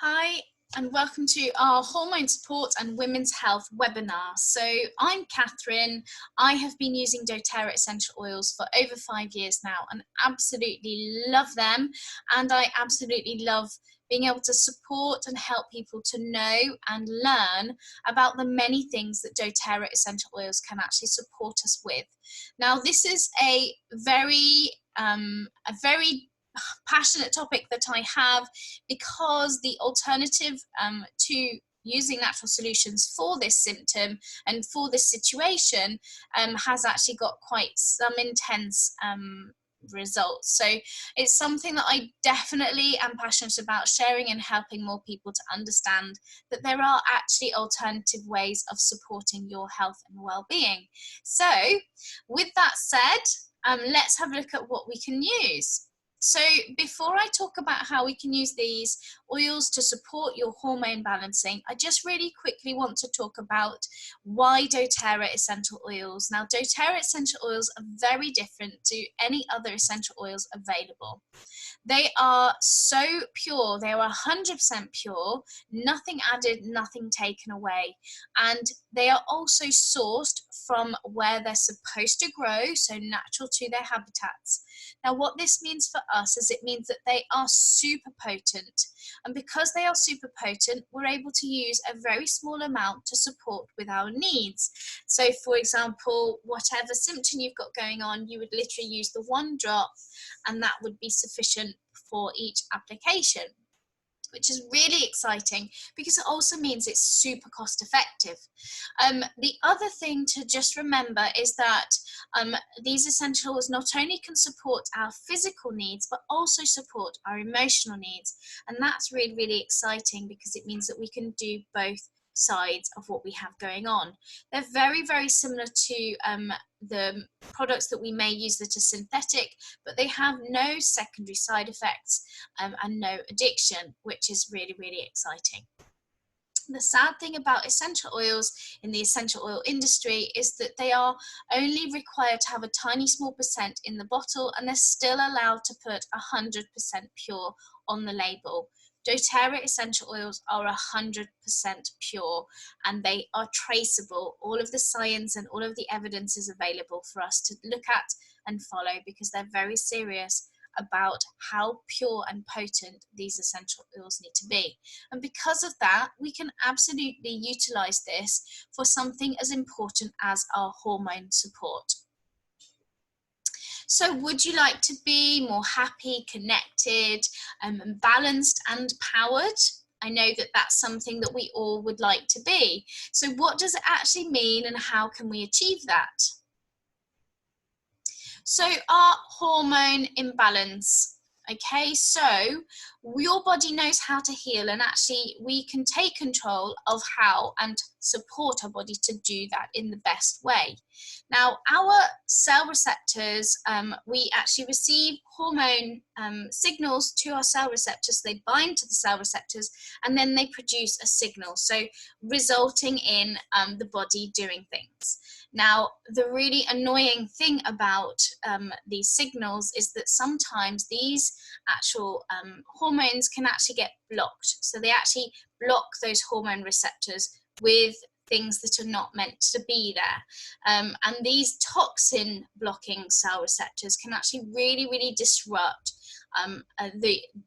Hi, and welcome to our Hormone Support and Women's Health webinar. So I'm Catherine. I have been using doTERRA essential oils for over 5 years now and absolutely love them. And I absolutely love being able to support and help people to know and learn about the many things that doTERRA essential oils can actually support us with. Now, this is a very passionate topic that I have, because the alternative to using natural solutions for this symptom and for this situation has actually got quite some intense results. So it's something that I definitely am passionate about sharing and helping more people to understand that there are actually alternative ways of supporting your health and well-being. So with that said, let's have a look at what we can use. So before I talk about how we can use these oils to support your hormone balancing, I just really quickly want to talk about why doTERRA essential oils. Now, doTERRA essential oils are very different to any other essential oils available. They are so pure, they are 100% pure, nothing added, nothing taken away. And they are also sourced from where they're supposed to grow, so natural to their habitats. Now, what this means for us is it means that they are super potent. And because they are super potent, we're able to use a very small amount to support with our needs. So, for example, whatever symptom you've got going on, you would literally use the one drop, and that would be sufficient for each application, which is really exciting because it also means it's super cost effective. The other thing to just remember is that these essential oils not only can support our physical needs, but also support our emotional needs. And that's really, really exciting because it means that we can do both sides of what we have going on. They're very, very similar to the products that we may use that are synthetic, but they have no secondary side effects and no addiction, which is really, really exciting. The sad thing about essential oils in the essential oil industry is that they are only required to have a tiny small percent in the bottle, and they're still allowed to put 100% pure on the label. doTERRA essential oils are 100% pure, and they are traceable. All of the science and all of the evidence is available for us to look at and follow, because they're very serious about how pure and potent these essential oils need to be. And because of that, we can absolutely utilize this for something as important as our hormone support. So would you like to be more happy, connected, balanced and powered? I know that that's something that we all would like to be. So what does it actually mean, and how can we achieve that? So our hormone imbalance. Okay, so your body knows how to heal, and actually we can take control of how and support our body to do that in the best way. Now, our cell receptors, we actually receive hormone signals to our cell receptors. They bind to the cell receptors and then they produce a signal, so resulting in the body doing things. Now, the really annoying thing about these signals is that sometimes these actual hormones can actually get blocked. So they actually block those hormone receptors with things that are not meant to be there. And these toxin blocking cell receptors can actually really, really disrupt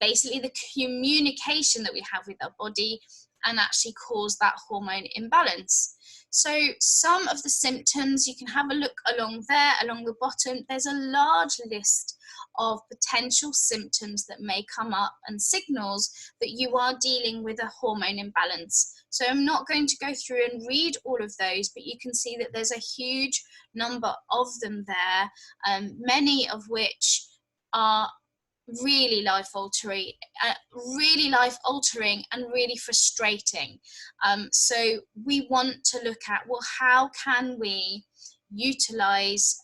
basically the communication that we have with our body, and actually cause that hormone imbalance. So some of the symptoms, you can have a look along there, along the bottom. There's a large list of potential symptoms that may come up and signals that you are dealing with a hormone imbalance. So I'm not going to go through and read all of those, but you can see that there's a huge number of them there, many of which are really life altering and really frustrating. So we want to look at, well, how can we utilize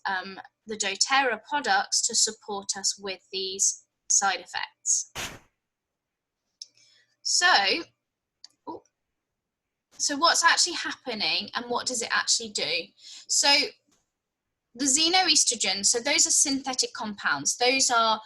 the doTERRA products to support us with these side effects. So what's actually happening and what does it actually do? So the xenoestrogens, so those are synthetic compounds. Those are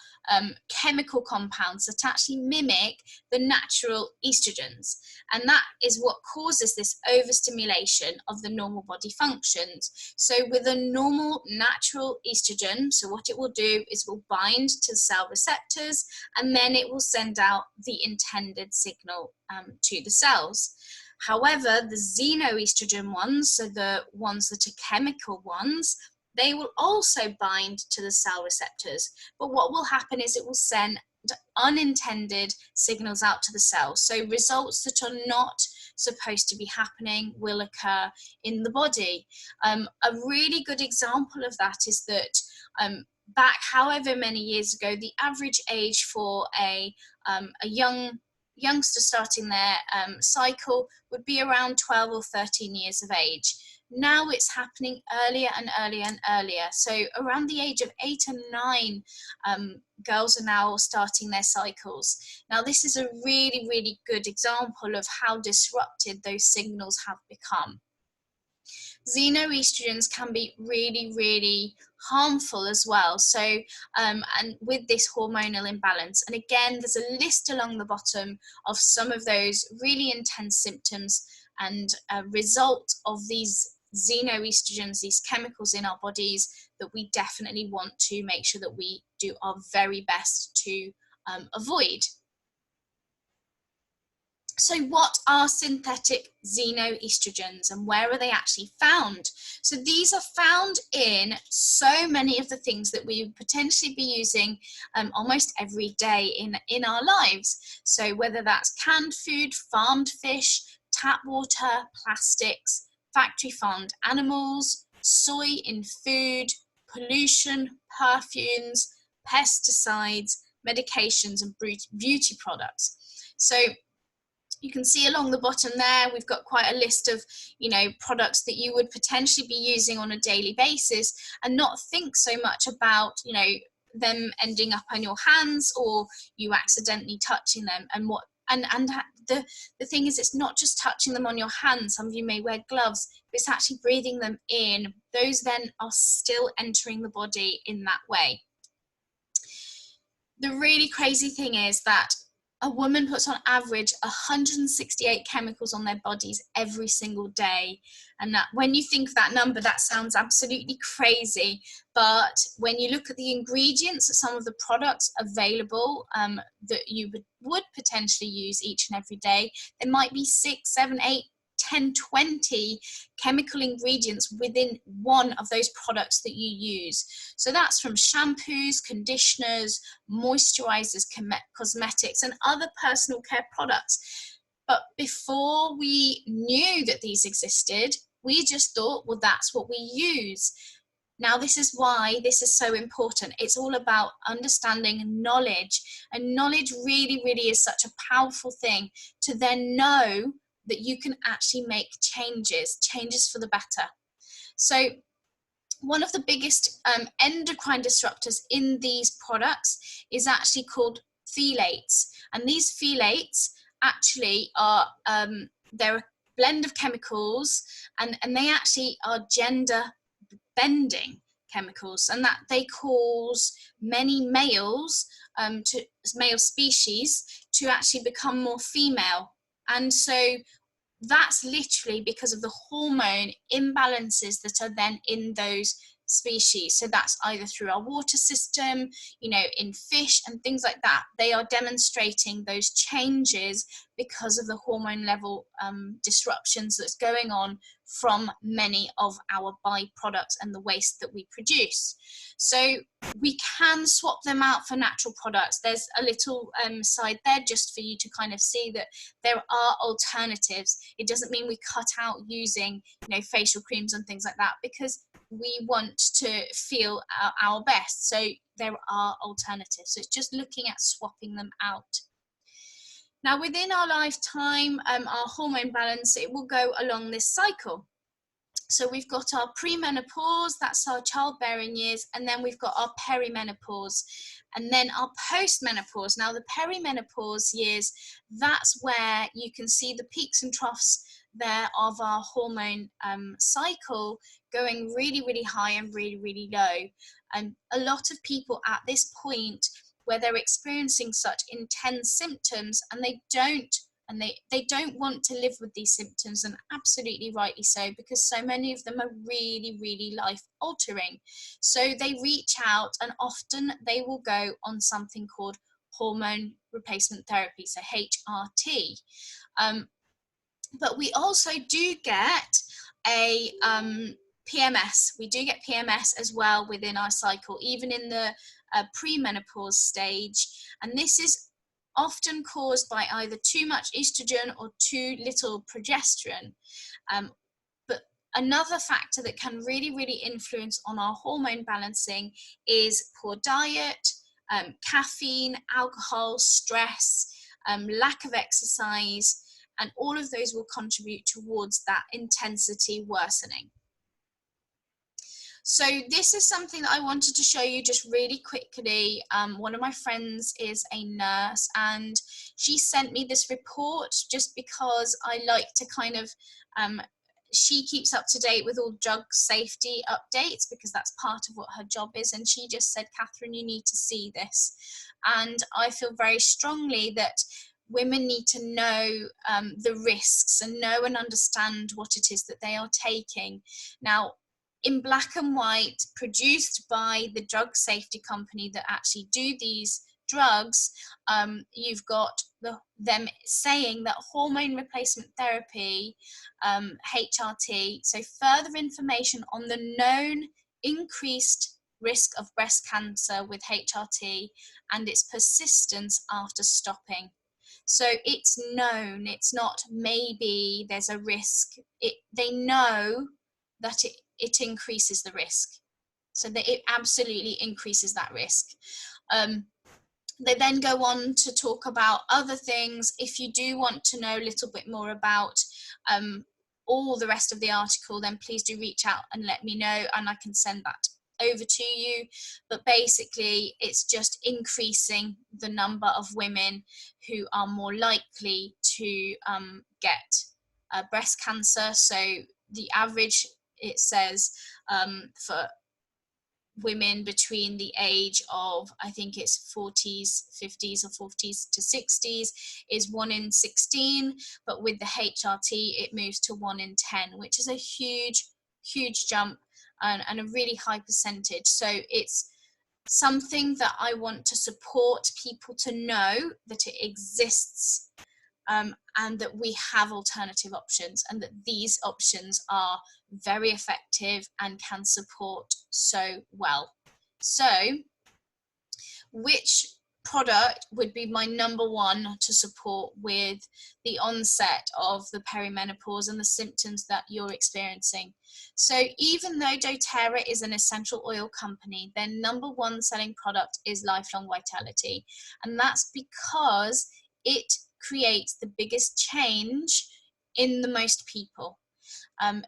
chemical compounds that actually mimic the natural estrogens. And that is what causes this overstimulation of the normal body functions. So with a normal natural estrogen, so what it will do is will bind to cell receptors, and then it will send out the intended signal to the cells. However, the xenoestrogen ones, so the ones that are chemical ones, they will also bind to the cell receptors. But what will happen is it will send unintended signals out to the cells. So results that are not supposed to be happening will occur in the body. A really good example of that is that back however many years ago, the average age for a youngster starting their cycle would be around 12 or 13 years of age. Now it's happening earlier and earlier and earlier. So around the age of 8 and 9, girls are now starting their cycles. Now this is a really, really good example of how disrupted those signals have become. Xenoestrogens can be really, really harmful as well. So, and with this hormonal imbalance, and again, there's a list along the bottom of some of those really intense symptoms and a result of these xenoestrogens, these chemicals in our bodies, that we definitely want to make sure that we do our very best to avoid. So what are synthetic xenoestrogens and where are they actually found? So these are found in so many of the things that we would potentially be using almost every day in our lives. So whether that's canned food, farmed fish, tap water, plastics, factory farmed animals, soy in food, pollution, perfumes, pesticides, medications and beauty products. So you can see along the bottom there, we've got quite a list of, products that you would potentially be using on a daily basis and not think so much about, them ending up on your hands or you accidentally touching them the thing is, it's not just touching them on your hands. Some of you may wear gloves, but it's actually breathing them in. Those then are still entering the body in that way. The really crazy thing is that a woman puts on average 168 chemicals on their bodies every single day. And that, when you think of that number, that sounds absolutely crazy. But when you look at the ingredients of some of the products available that you would potentially use each and every day, there might be 6, 7, 8, 10, 20 chemical ingredients within one of those products that you use. So that's from shampoos, conditioners, moisturizers, cosmetics, and other personal care products. But before we knew that these existed, we just thought, well, that's what we use. Now, this is why this is so important. It's all about understanding knowledge, and knowledge really, really is such a powerful thing to then know that you can actually make changes for the better. So one of the biggest endocrine disruptors in these products is actually called phthalates. And these phthalates actually are, they're a blend of chemicals, and they actually are gender bending chemicals, and that they cause many males, male species, to actually become more female. And so that's literally because of the hormone imbalances that are then in those species. So that's either through our water system, in fish and things like that. They are demonstrating those changes because of the hormone level disruptions that's going on from many of our byproducts and the waste that we produce. So we can swap them out for natural products. There's a little side there just for you to kind of see that there are alternatives. It doesn't mean we cut out using, facial creams and things like that, because we want to feel our best. So there are alternatives. So it's just looking at swapping them out. Now, within our lifetime, our hormone balance, it will go along this cycle. So we've got our premenopause, that's our childbearing years, and then we've got our perimenopause, and then our postmenopause. Now, the perimenopause years, that's where you can see the peaks and troughs there of our hormone cycle going really, really high and really, really low. And a lot of people at this point where they're experiencing such intense symptoms and they don't want to live with these symptoms, and absolutely rightly so, because so many of them are really, really life altering. So they reach out, and often they will go on something called hormone replacement therapy, so HRT. But we also do get a PMS. We do get PMS as well within our cycle, even in the premenopause stage. And this is often caused by either too much estrogen or too little progesterone. But another factor that can really, really influence on our hormone balancing is poor diet, caffeine, alcohol, stress, lack of exercise, and all of those will contribute towards that intensity worsening. So this is something that I wanted to show you just really quickly. One of my friends is a nurse, and she sent me this report just because I like to kind of, she keeps up to date with all drug safety updates because that's part of what her job is. And she just said, Catherine, you need to see this. And I feel very strongly that women need to know the risks and know and understand what it is that they are taking. Now, in black and white, produced by the drug safety company that actually do these drugs, you've got them saying that hormone replacement therapy, HRT, so further information on the known increased risk of breast cancer with HRT and its persistence after stopping. So it's known, it's not maybe there's a risk. They know that it increases the risk. So that it absolutely increases that risk. They then go on to talk about other things. If you do want to know a little bit more about all the rest of the article, then please do reach out and let me know, and I can send that over to you. But basically it's just increasing the number of women who are more likely to get breast cancer. So the average, it says, for women between the age of, I think it's 40s, 50s, or 40s to 60s, is 1 in 16, but with the HRT it moves to 1 in 10, which is a huge jump and a really high percentage. So it's something that I want to support people to know that it exists, and that we have alternative options, and that these options are very effective and can support so well. So which product would be my number one to support with the onset of the perimenopause and the symptoms that you're experiencing? So even though doTERRA is an essential oil company, their number one selling product is Lifelong Vitality, and that's because it creates the biggest change in the most people.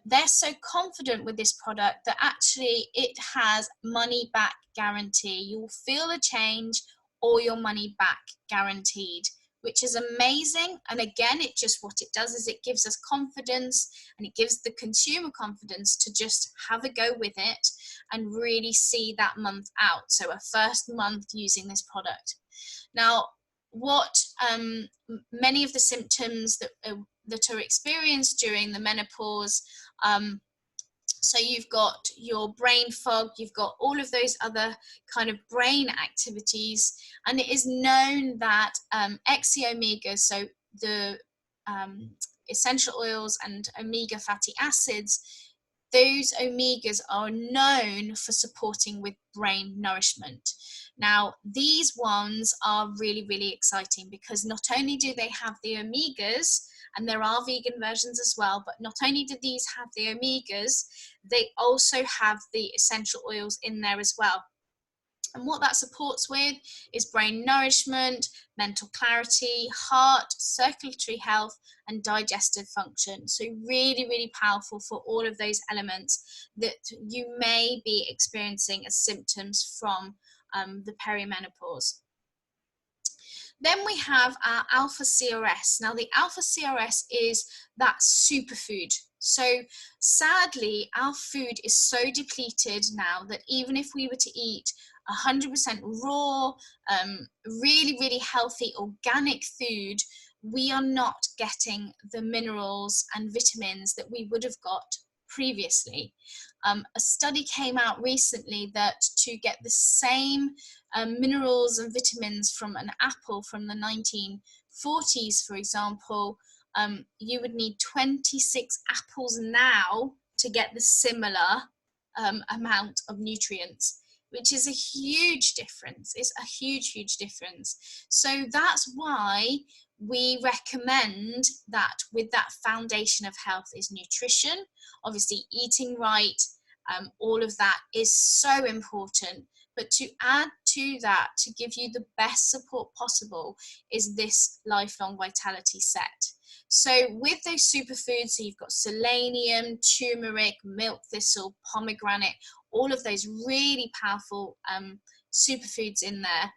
They're so confident with this product that actually it has money back guarantee. You will feel a change or your money back guaranteed, which is amazing. And again, what it does is it gives us confidence, and it gives the consumer confidence to just have a go with it and really see that month out. So a first month using this product. Now, what many of the symptoms that are experienced during the menopause, so you've got your brain fog, you've got all of those other kind of brain activities, and it is known that omegas, so the essential oils and omega fatty acids, those omegas are known for supporting with brain nourishment. Now, these ones are really, really exciting because not only do they have the omegas, and there are vegan versions as well, but not only do these have the omegas, they also have the essential oils in there as well. And what that supports with is brain nourishment, mental clarity, heart, circulatory health, and digestive function. So really, really powerful for all of those elements that you may be experiencing as symptoms from the perimenopause. Then we have our alpha CRS. Now the alpha CRS is that superfood. So sadly, our food is so depleted now that even if we were to eat 100% raw, really, really healthy organic food, we are not getting the minerals and vitamins that we would have got previously. A study came out recently that to get the same minerals and vitamins from an apple from the 1940s, for example, you would need 26 apples now to get the similar amount of nutrients, which is a huge difference. It's a huge, huge difference. So that's why we recommend that with that foundation of health is nutrition. Obviously, eating right, all of that is so important. But to add to that, to give you the best support possible, is this lifelong vitality set. So with those superfoods, so you've got selenium, turmeric, milk thistle, pomegranate, all of those really powerful superfoods in there.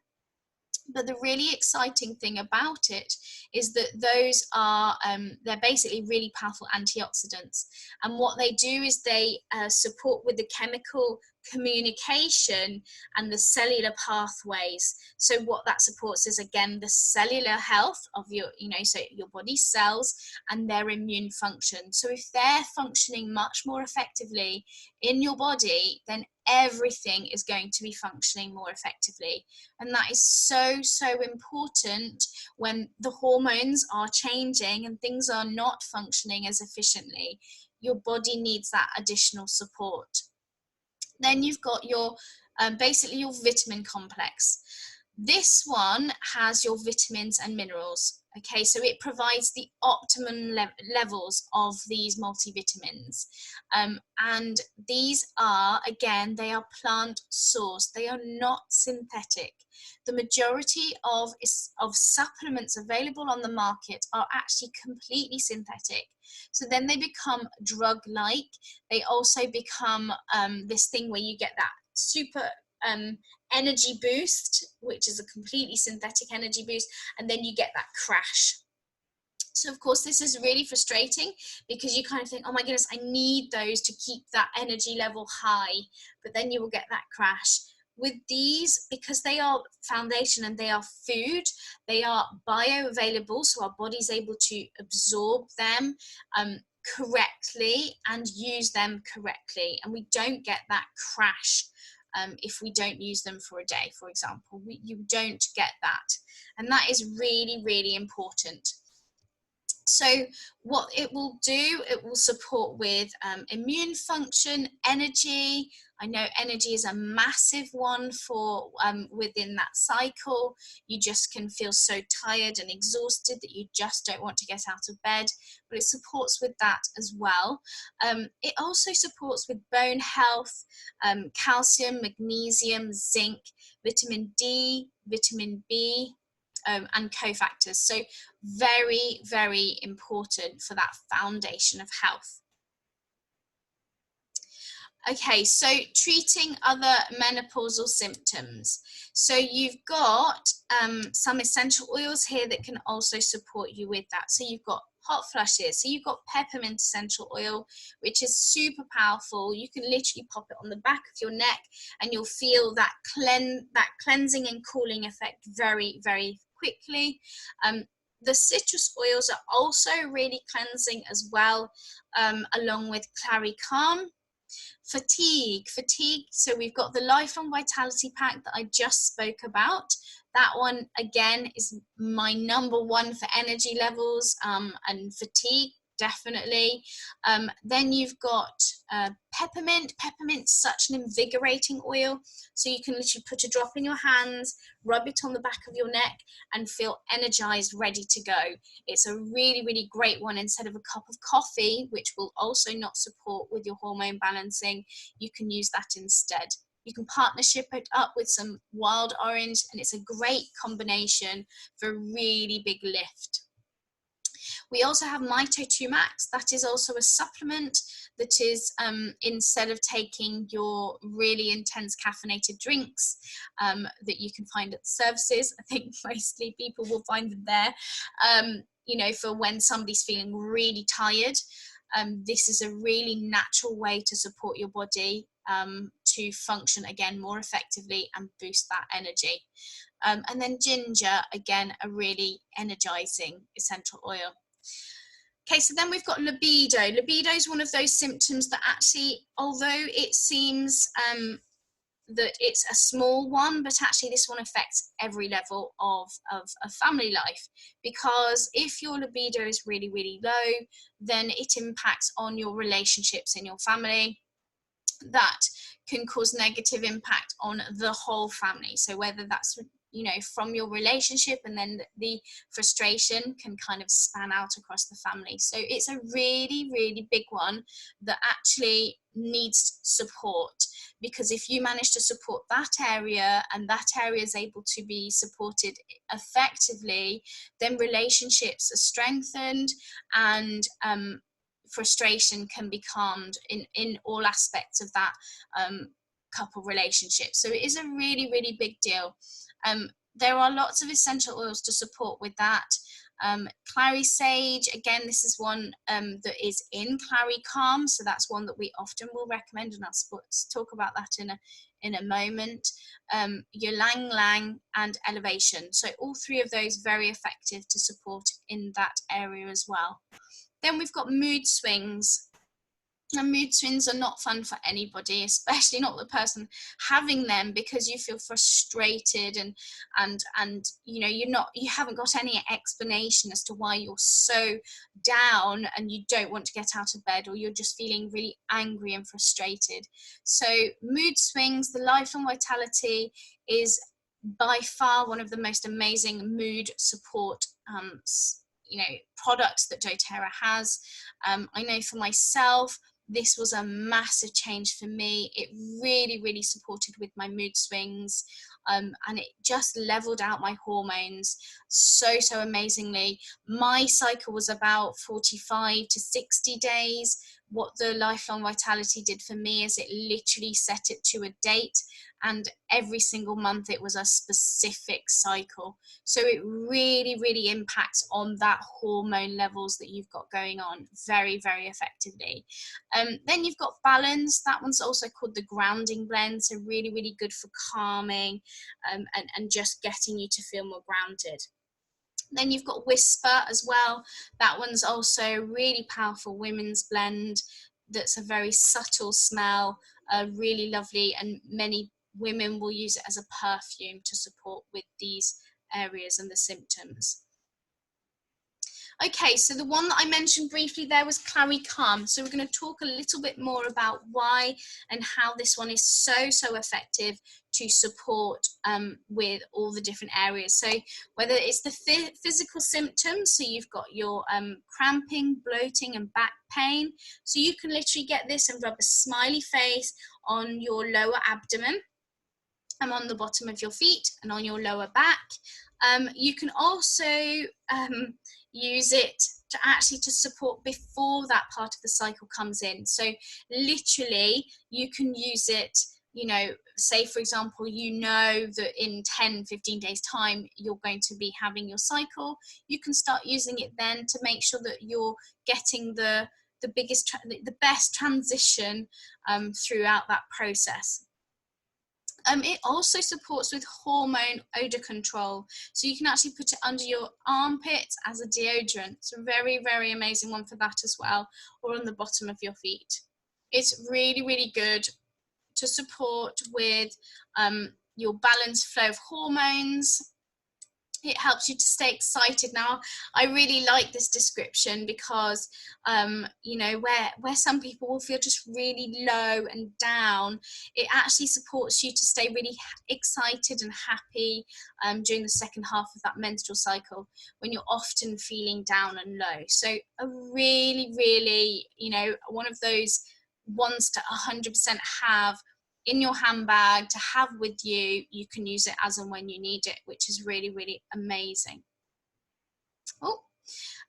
But the really exciting thing about it is that those are, they're basically really powerful antioxidants. And what they do is they support with the chemical communication and the cellular pathways. So what that supports is, again, the cellular health of your, so your body's cells and their immune function. So if they're functioning much more effectively in your body, then everything is going to be functioning more effectively. And that is so, so important when the hormones are changing and things are not functioning as efficiently. Your body needs that additional support. Then you've got your basically your vitamin complex. This one has your vitamins and minerals. Okay, so it provides the optimum levels of these multivitamins. And these are, again, they are plant sourced. They are not synthetic. The majority of supplements available on the market are actually completely synthetic. So then they become drug-like. They also become this thing where you get that super energy boost, which is a completely synthetic energy boost, and then you get that crash. So of course this is really frustrating because you kind of think, oh my goodness, I need those to keep that energy level high, but then you will get that crash. With these, because they are foundation and they are food, they are bioavailable, so our body's able to absorb them correctly and use them correctly, and we don't get that crash. If we don't use them for a day, for example, you don't get that. And that is really, really important. So what it will do, it will support with immune function, energy. I know energy is a massive one for within that cycle. You just can feel so tired and exhausted that you just don't want to get out of bed, but it supports with that as well. It also supports with bone health, calcium, magnesium, zinc, vitamin D, vitamin B, and cofactors. So very, very important for that foundation of health. Okay, so treating other menopausal symptoms. So you've got some essential oils here that can also support you with that. So you've got hot flushes. So you've got peppermint essential oil, which is super powerful. You can literally pop it on the back of your neck and you'll feel that cleansing and cooling effect very, very quickly. The citrus oils are also really cleansing as well, along with Clary Calm. Fatigue, so we've got the lifelong vitality pack that I just spoke about. That one again is my number one for energy levels and fatigue, definitely. Then you've got peppermint. Peppermint's such an invigorating oil, so you can literally put a drop in your hands, rub it on the back of your neck and feel energized, ready to go. It's a really, really great one. Instead of a cup of coffee, which will also not support with your hormone balancing, you can use that instead. You can partnership it up with some wild orange and it's a great combination for a really big lift. We also have Mito2 Max. That is also a supplement that is, instead of taking your really intense caffeinated drinks that you can find at the services, I think mostly people will find them there, you know, for when somebody's feeling really tired. This is a really natural way to support your body to function again more effectively and boost that energy. And then ginger, again, a really energizing essential oil. Okay, so then we've got libido. Libido is one of those symptoms that actually, although it seems that it's a small one, but actually this one affects every level of family life, because if your libido is really, really low, then it impacts on your relationships in your family. That can cause negative impact on the whole family. So whether that's, you know, from your relationship, and then the frustration can kind of span out across the family. So it's a really, really big one that actually needs support, because if you manage to support that area and that area is able to be supported effectively, then relationships are strengthened, and frustration can be calmed in all aspects of that couple relationship. So it is a really, really big deal. There are lots of essential oils to support with that. Clary sage, again, this is one that is in Clary Calm, so that's one that we often will recommend, and I'll talk about that in a moment. Ylang Ylang and elevation, so all three of those very effective to support in that area as well. Then we've got mood swings. And mood swings are not fun for anybody, especially not the person having them, because you feel frustrated and you know, you haven't got any explanation as to why you're so down and you don't want to get out of bed, or you're just feeling really angry and frustrated. So mood swings, the Lifelong Vitality is by far one of the most amazing mood support you know, products that doTERRA has. I know for myself, this was a massive change for me. It really, really supported with my mood swings, and it just leveled out my hormones so amazingly. My cycle was about 45 to 60 days. What the Lifelong Vitality did for me is it literally set it to a date, and every single month it was a specific cycle. So it really, really impacts on that hormone levels that you've got going on very, very effectively. Then you've got Balance. That one's also called the Grounding Blend, so really, really good for calming and just getting you to feel more grounded. Then you've got Whisper as well. That one's also really powerful women's blend that's a very subtle smell, really lovely, and many women will use it as a perfume to support with these areas and the symptoms. Okay, so the one that I mentioned briefly there was Clary Calm. So we're going to talk a little bit more about why and how this one is so effective to support with all the different areas. So whether it's the physical symptoms, so you've got your cramping, bloating and back pain. So you can literally get this and rub a smiley face on your lower abdomen and on the bottom of your feet and on your lower back. You can also use it to support before that part of the cycle comes in. So literally you can use it, you know, say for example, you know that in 10-15 days time you're going to be having your cycle. You can start using it then to make sure that you're getting the best transition throughout that process. It also supports with hormone odor control. So you can actually put it under your armpits as a deodorant. It's a very, very amazing one for that as well, or on the bottom of your feet. It's really, really good to support with your balanced flow of hormones. It helps you to stay excited. Now, I really like this description because, you know, where some people will feel just really low and down, it actually supports you to stay really excited and happy during the second half of that menstrual cycle when you're often feeling down and low. So a really, really, you know, one of those ones to 100% have in your handbag to have with you. You can use it as and when you need it, which is really, really amazing. Oh,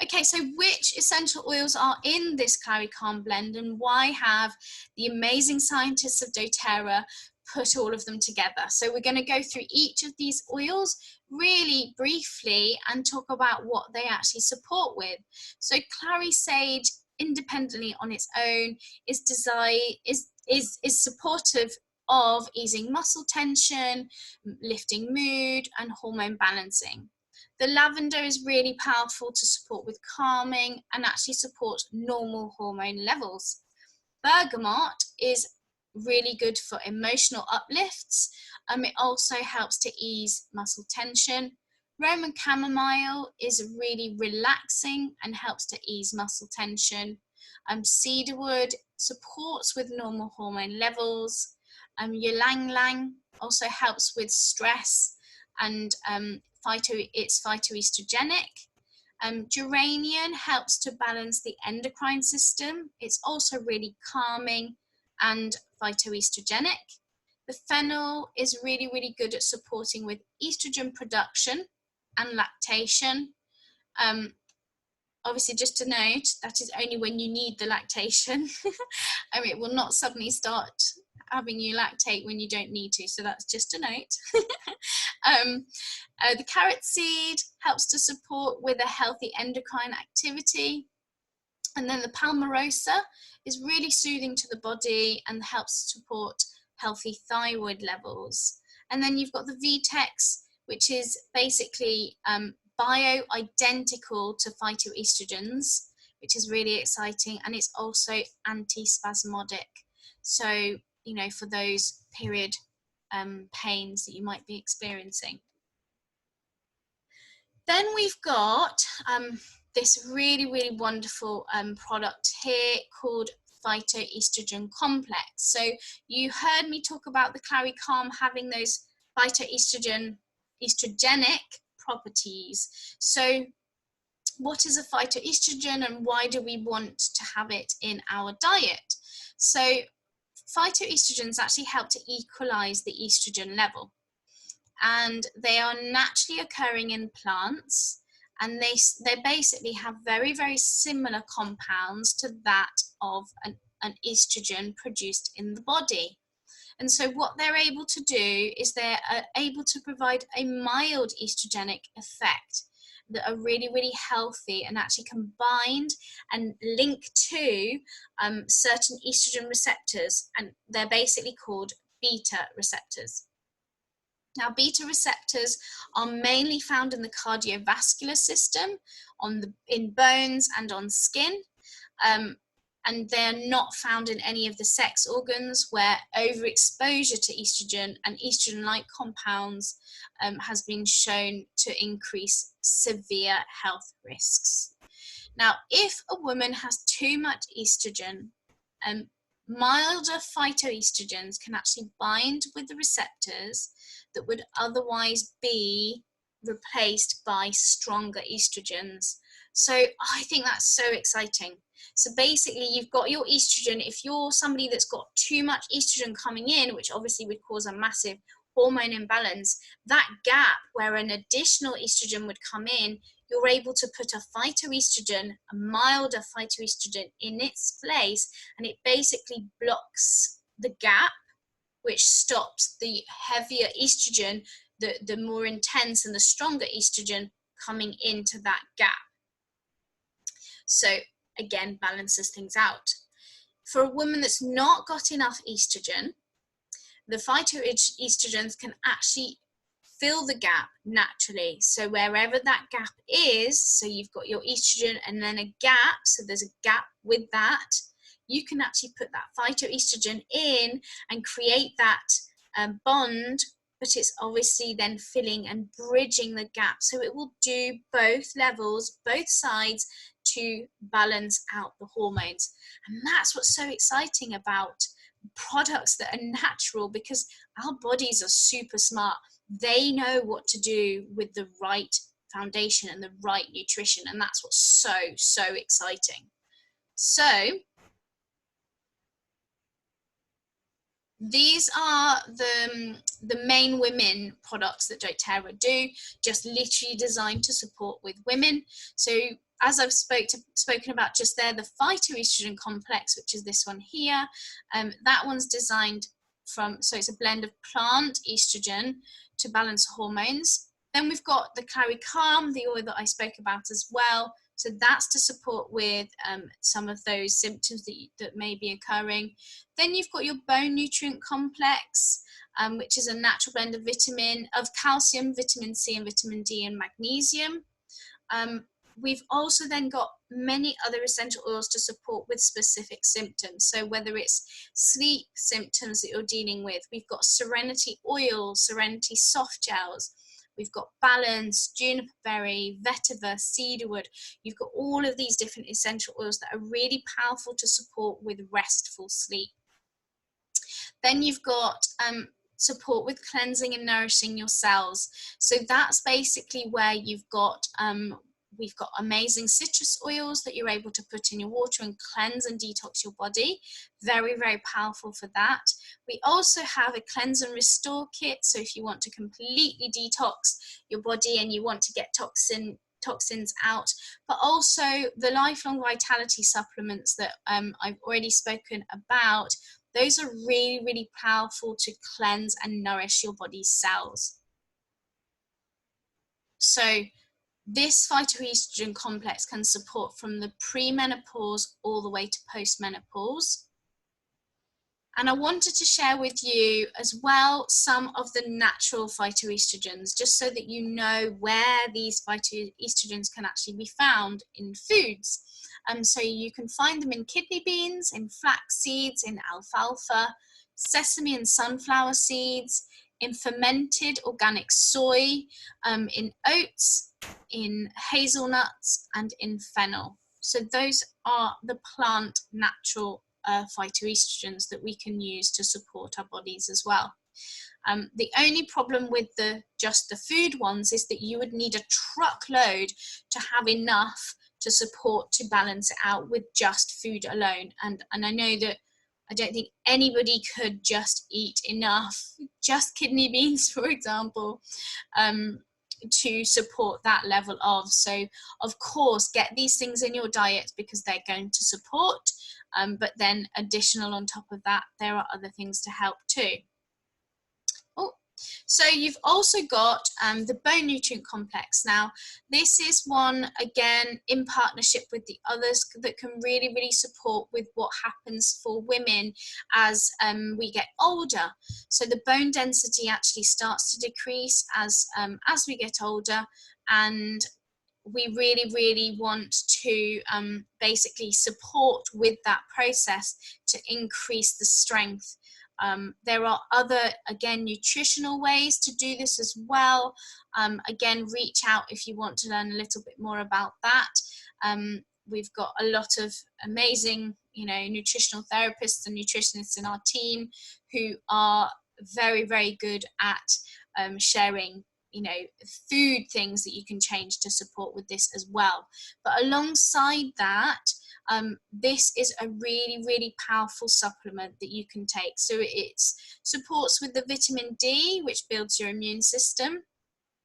Okay, so which essential oils are in this Clary Calm blend, and why have the amazing scientists of doTERRA put all of them together? So we're going to go through each of these oils really briefly and talk about what they actually support with. So Clary Sage, independently on its own, is supportive of easing muscle tension, lifting mood, and hormone balancing. The lavender is really powerful to support with calming and actually support normal hormone levels. Bergamot is really good for emotional uplifts. It also helps to ease muscle tension. Roman chamomile is really relaxing and helps to ease muscle tension. Cedarwood supports with normal hormone levels. Ylang Ylang also helps with stress and it's phytoestrogenic. Geranium helps to balance the endocrine system. It's also really calming and phytoestrogenic. The fennel is really, really good at supporting with estrogen production and lactation. Obviously, just to note, that is only when you need the lactation. It will not suddenly start having you lactate when you don't need to, so that's just a note. The carrot seed helps to support with a healthy endocrine activity. And then the palmarosa is really soothing to the body and helps support healthy thyroid levels. And then you've got the Vitex, which is basically bioidentical to phytoestrogens, which is really exciting, and it's also antispasmodic. So, you know, for those period pains that you might be experiencing. Then we've got this really, really wonderful product here called Phytoestrogen Complex. So you heard me talk about the Clary Calm having those estrogenic properties. So what is a phytoestrogen and why do we want to have it in our diet? So phytoestrogens actually help to equalize the estrogen level, and they are naturally occurring in plants, and they basically have very, very similar compounds to that of an estrogen produced in the body. And so what they're able to do is they're able to provide a mild estrogenic effect that are really, really healthy and actually combined and linked to certain estrogen receptors, and they're basically called beta receptors. Now, beta receptors are mainly found in the cardiovascular system, in bones and on skin, and they're not found in any of the sex organs, where overexposure to estrogen and estrogen-like compounds has been shown to increase severe health risks. Now, if a woman has too much estrogen, milder phytoestrogens can actually bind with the receptors that would otherwise be replaced by stronger estrogens. So I think that's so exciting. So basically, you've got your estrogen. If you're somebody that's got too much estrogen coming in, which obviously would cause a massive hormone imbalance, that gap where an additional estrogen would come in, you're able to put a phytoestrogen, a milder phytoestrogen, in its place, and it basically blocks the gap, which stops the heavier estrogen, the more intense and the stronger estrogen coming into that gap. So again, balances things out. For a woman that's not got enough estrogen, the phytoestrogens can actually fill the gap naturally. So wherever that gap is, so you've got your estrogen and then a gap, so there's a gap with that, you can actually put that phytoestrogen in and create that bond, but it's obviously then filling and bridging the gap. So it will do both levels, both sides, to balance out the hormones. And that's what's so exciting about products that are natural, because our bodies are super smart. They know what to do with the right foundation and the right nutrition, and that's what's so exciting. So These are the main women products that doTERRA do, just literally designed to support with women. So as I've spoken about just there, the phytoestrogen complex, which is this one here, that one's designed so it's a blend of plant estrogen to balance hormones. Then we've got the Clary, the oil that I spoke about as well. So that's to support with some of those symptoms that may be occurring. Then you've got your bone nutrient complex, which is a natural blend of calcium, vitamin C, and vitamin D, and magnesium. We've also then got many other essential oils to support with specific symptoms. So whether it's sleep symptoms that you're dealing with, we've got Serenity oil, Serenity soft gels, we've got Balance, Juniper berry, Vetiver, cedarwood. You've got all of these different essential oils that are really powerful to support with restful sleep. Then you've got support with cleansing and nourishing your cells. So that's basically where we've got amazing citrus oils that you're able to put in your water and cleanse and detox your body. Very, very powerful for that. We also have a cleanse and restore kit. So if you want to completely detox your body and you want to get toxins out, but also the lifelong vitality supplements that I've already spoken about. Those are really, really powerful to cleanse and nourish your body's cells. So this phytoestrogen complex can support from the premenopause all the way to postmenopause. And I wanted to share with you as well some of the natural phytoestrogens, just so that you know where these phytoestrogens can actually be found in foods. So you can find them in kidney beans, in flax seeds, in alfalfa, sesame and sunflower seeds, in fermented organic soy, in oats, in hazelnuts, and in fennel. So those are the plant natural phytoestrogens that we can use to support our bodies as well. The only problem with just the food ones is that you would need a truckload to have enough to balance it out with just food alone. And I know that I don't think anybody could just eat enough, just kidney beans, for example, to support that level of. So of course, get these things in your diet because they're going to support, but then additional on top of that, there are other things to help too. So you've also got the bone nutrient complex. Now, this is one, again, in partnership with the others that can really, really support with what happens for women as we get older. So the bone density actually starts to decrease as we get older, and we really, really want to basically support with that process to increase the strength. There are other, again, nutritional ways to do this as well. Again, reach out if you want to learn a little bit more about that. We've got a lot of amazing, nutritional therapists and nutritionists in our team who are very, very good at sharing food things that you can change to support with this as well. But alongside that, this is a really, really powerful supplement that you can take. So it supports with the vitamin D, which builds your immune system.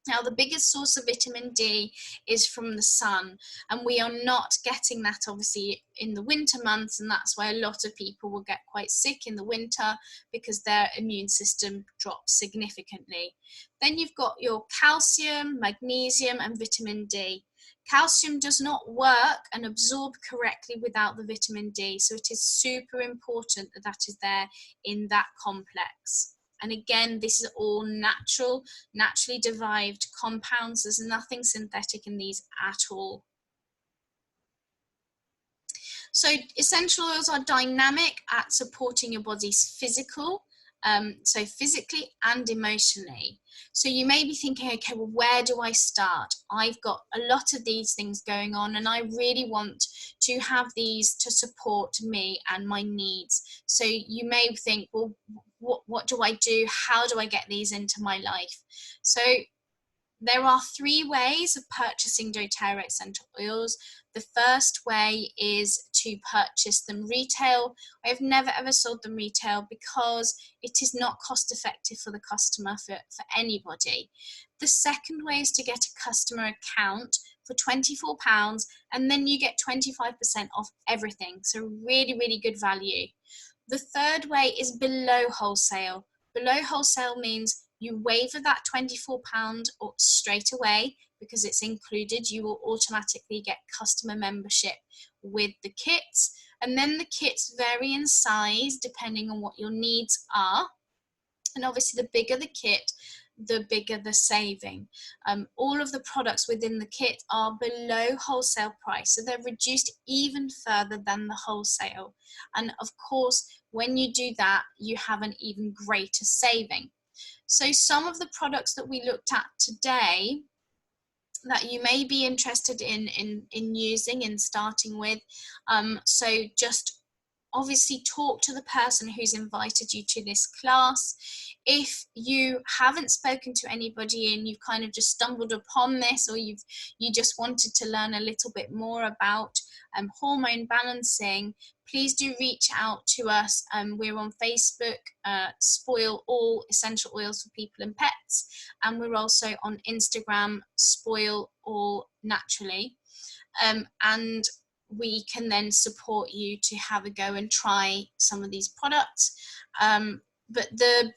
Now, the biggest source of vitamin D is from the sun, and we are not getting that obviously in the winter months, and that's why a lot of people will get quite sick in the winter because their immune system drops significantly. Then you've got your calcium, magnesium, and vitamin D. Calcium does not work and absorb correctly without the vitamin D, so it is super important that that is there in that complex. And again, this is all natural, naturally derived compounds. There's nothing synthetic in these at all. So essential oils are dynamic at supporting your body's physically and emotionally. So you may be thinking, okay, well, where do I start? I've got a lot of these things going on and I really want to have these to support me and my needs. So you may think, well, what do I do? How do I get these into my life? So There are 3 ways of purchasing doTERRA essential oils. The first way is to purchase them retail. I've never ever sold them retail because it is not cost effective for the customer, for anybody. The second way is to get a customer account for £24, and then you get 25% off everything. So really, really good value. The third way is below wholesale. Below wholesale means you waiver that £24 or straight away because it's included. You will automatically get customer membership with the kits. And then the kits vary in size depending on what your needs are. And obviously the bigger the kit, the bigger the saving. All of the products within the kit are below wholesale price, so they're reduced even further than the wholesale. And of course, when you do that, you have an even greater saving. So some of the products that we looked at today that you may be interested in using and starting with, so just obviously talk to the person who's invited you to this class. If you haven't spoken to anybody and you've kind of just stumbled upon this, or you just wanted to learn a little bit more about hormone balancing, please do reach out to us. We're on Facebook, Spoil All Essential Oils for People and Pets, and we're also on Instagram, Spoil All Naturally. And we can then support you to have a go and try some of these products. But the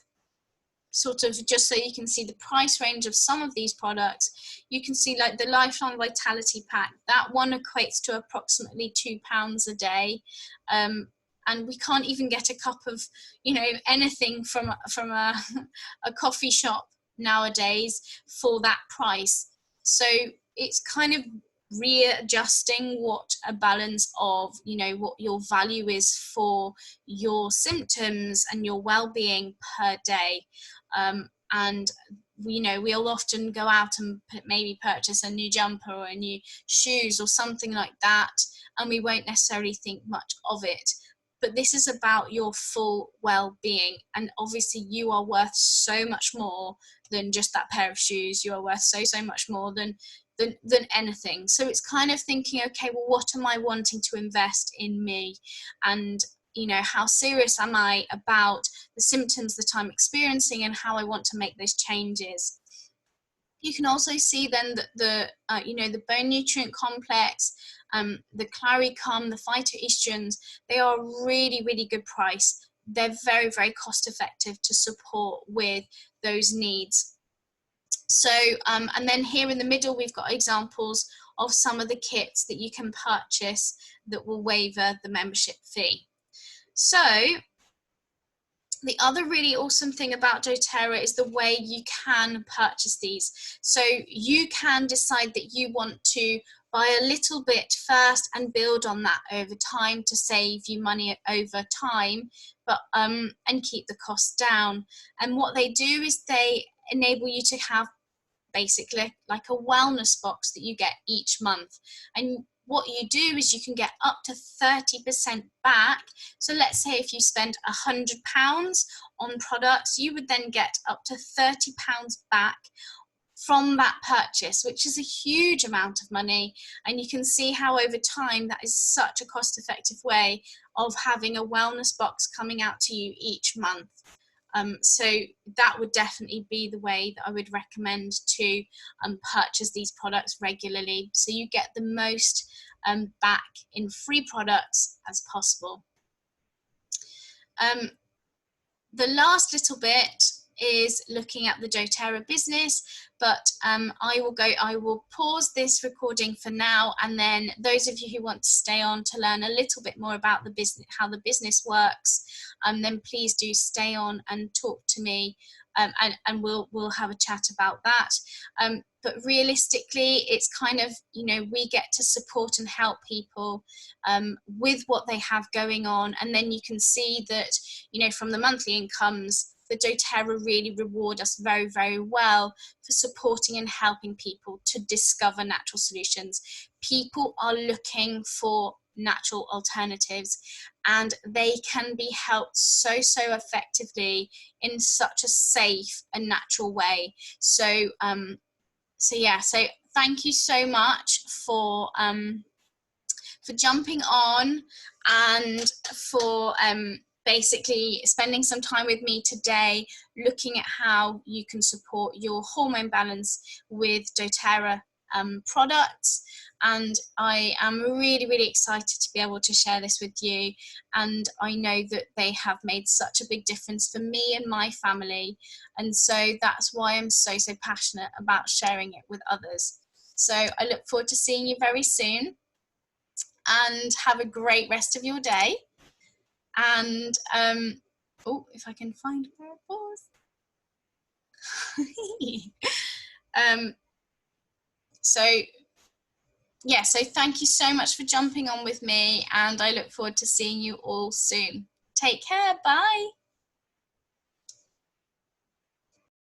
sort of, just so you can see the price range of some of these products, you can see like the Lifelong Vitality Pack, that one equates to approximately £2 a day. And we can't even get a cup of, anything from a coffee shop nowadays for that price. So it's kind of readjusting what a balance of what your value is for your symptoms and your well-being per day. And we'll often go out and maybe purchase a new jumper or a new shoes or something like that, and we won't necessarily think much of it. But this is about your full well-being, and obviously you are worth so much more than just that pair of shoes. You are worth so much more than anything. So it's kind of thinking, okay, well, what am I wanting to invest in me? And how serious am I about the symptoms that I'm experiencing and how I want to make those changes. You can also see then that the bone nutrient complex, the Clary, the phytoestrogens, they are really, really good price. They're very, very cost effective to support with those needs. So, and then here in the middle, we've got examples of some of the kits that you can purchase that will waiver the membership fee. So the other really awesome thing about doTERRA is the way you can purchase these. So you can decide that you want to buy a little bit first and build on that over time to save you money over time, but and keep the costs down. And what they do is they enable you to have basically like a wellness box that you get each month. And what you do is you can get up to 30% back. So let's say if you spend £100 on products, you would then get up to £30 back from that purchase, which is a huge amount of money. And you can see how over time that is such a cost-effective way of having a wellness box coming out to you each month. So that would definitely be the way that I would recommend to purchase these products regularly, so you get the most back in free products as possible. The last little bit is looking at the doTERRA business, but I will pause this recording for now, and then those of you who want to stay on to learn a little bit more about the business, how the business works, then please do stay on and talk to me, and we'll have a chat about that. But realistically, it's kind of, we get to support and help people with what they have going on, and then you can see that, from the monthly incomes, the doTERRA really reward us very, very well for supporting and helping people to discover natural solutions. People are looking for natural alternatives, and they can be helped so effectively in such a safe and natural way. So So yeah, so thank you so much for jumping on and for basically spending some time with me today, looking at how you can support your hormone balance with doTERRA products. And I am really, really excited to be able to share this with you. And I know that they have made such a big difference for me and my family. And so that's why I'm so, so passionate about sharing it with others. So I look forward to seeing you very soon, and have a great rest of your day. And oh, if I can find where it was. So yeah, so thank you so much for jumping on with me, and I look forward to seeing you all soon. Take care. Bye.